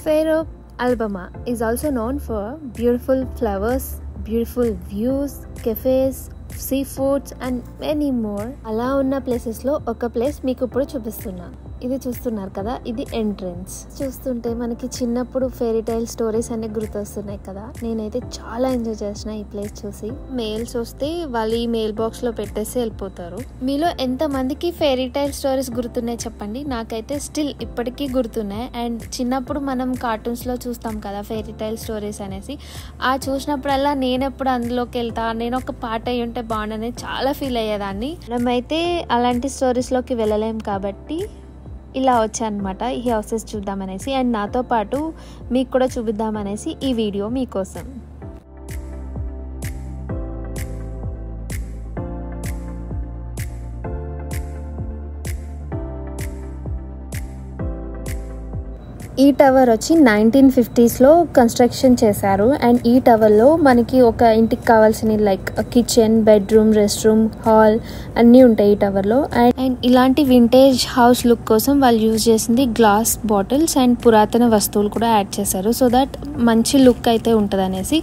Faroe Alabama is also known for beautiful flowers, beautiful views, cafes, seafoods and many more. అలా ఉన్న ప్లేసెస్లో ఒక place మీకు ఇప్పుడు చూపిస్తున్నా. ఇది చూస్తున్నారు కదా, ఇది ఎంట్రన్స్. చూస్తుంటే మనకి చిన్నప్పుడు ఫెయిరీ టైల్ స్టోరీస్ అన్ని గుర్తొస్తున్నాయి కదా. నేనైతే చాలా ఎంజాయ్ చేసిన ఈ ప్లేస్ చూసి. మెయిల్స్ వస్తే వాళ్ళు ఈ మెయిల్ బాక్స్ లో పెట్టేసి వెళ్ళిపోతారు. మీలో ఎంత మందికి ఫెయిరీ టైల్ స్టోరీస్ గుర్తున్నాయి చెప్పండి. నాకైతే స్టిల్ ఇప్పటికీ గుర్తున్నాయి. అండ్ చిన్నప్పుడు మనం కార్టూన్స్ లో చూస్తాం కదా ఫెయిరీ టైల్ స్టోరీస్ అనేసి. ఆ చూసినప్పుడల్లా నేను ఎప్పుడు అందులోకి వెళ్తా, నేను ఒక పార్ట్ అయ్యి ఉంటే బాగుండని చాలా ఫీల్ అయ్యేదాన్ని. మనమైతే అలాంటి స్టోరీస్ లోకి వెళ్ళలేం కాబట్టి ఇలా వచ్చానమాట ఈ హౌసెస్ చూద్దామనేసి. అండ్ నాతో పాటు మీకు కూడా చూపిద్దామనేసి ఈ వీడియో మీకోసం. ఈ టవర్ వచ్చి 1950s కన్స్ట్రక్షన్ చేశారు. అండ్ ఈ టవర్లో మనకి ఒక ఇంటికి కావాల్సిన like kitchen, bedroom, rest room, hall అన్నీ ఉంటాయి ఈ టవర్లో. అండ్ ఇలాంటి వింటేజ్ హౌస్ లుక్ కోసం వాళ్ళు యూజ్ చేసింది గ్లాస్ బాటిల్స్ అండ్ పురాతన వస్తువులు కూడా యాడ్ చేశారు, సో దట్ మంచి లుక్ అయితే ఉంటుంది అనేసి.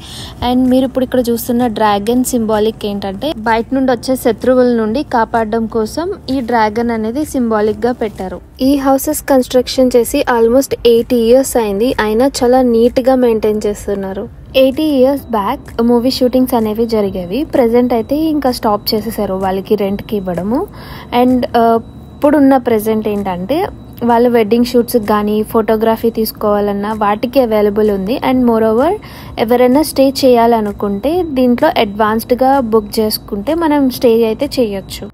అండ్ మీరు ఇప్పుడు ఇక్కడ చూస్తున్న డ్రాగన్ సింబాలిక్ ఏంటంటే బయట నుండి వచ్చే శత్రువుల నుండి కాపాడడం కోసం ఈ డ్రాగన్ అనేది సింబాలిక్ గా పెట్టారు. ఈ హౌసెస్ కన్స్ట్రక్షన్ చేసి ఆల్మోస్ట్ 80 years అయింది. అయినా చాలా నీట్ గా మెయింటైన్ చేస్తున్నారు. 80 years బ్యాక్ మూవీ షూటింగ్స్ అనేవి జరిగేవి. ప్రెజెంట్ అయితే ఇంకా స్టాప్ చేసేసారు వాళ్ళకి రెంట్కి ఇవ్వడము. అండ్ ఇప్పుడున్న ప్రెజెంట్ ఏంటంటే వాళ్ళు వెడ్డింగ్ షూట్స్కి కానీ ఫోటోగ్రఫీ తీసుకోవాలన్నా వాటికి అవైలబుల్ ఉంది. అండ్ మోర్ ఓవర్ ఎవరైనా స్టే చేయాలనుకుంటే దీంట్లో అడ్వాన్స్డ్గా బుక్ చేసుకుంటే మనం స్టే అయితే చేయొచ్చు.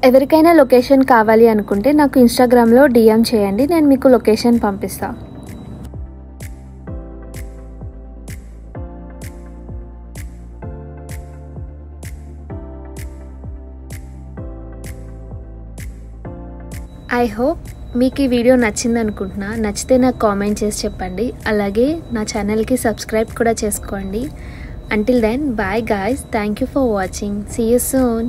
ఎవరికైనా లొకేషన్ కావాలి అనుకుంటే నాకు ఇన్స్టాగ్రామ్లో డిఎం చేయండి, నేను మీకు లొకేషన్ పంపిస్తా. ఐ హోప్ మీకు ఈ వీడియో నచ్చింది అనుకుంటున్నా. నచ్చితే నాకు కామెంట్ చేసి చెప్పండి. అలాగే నా ఛానల్కి సబ్స్క్రైబ్ కూడా చేసుకోండి. Until then, bye guys. Thank you for watching. See you soon.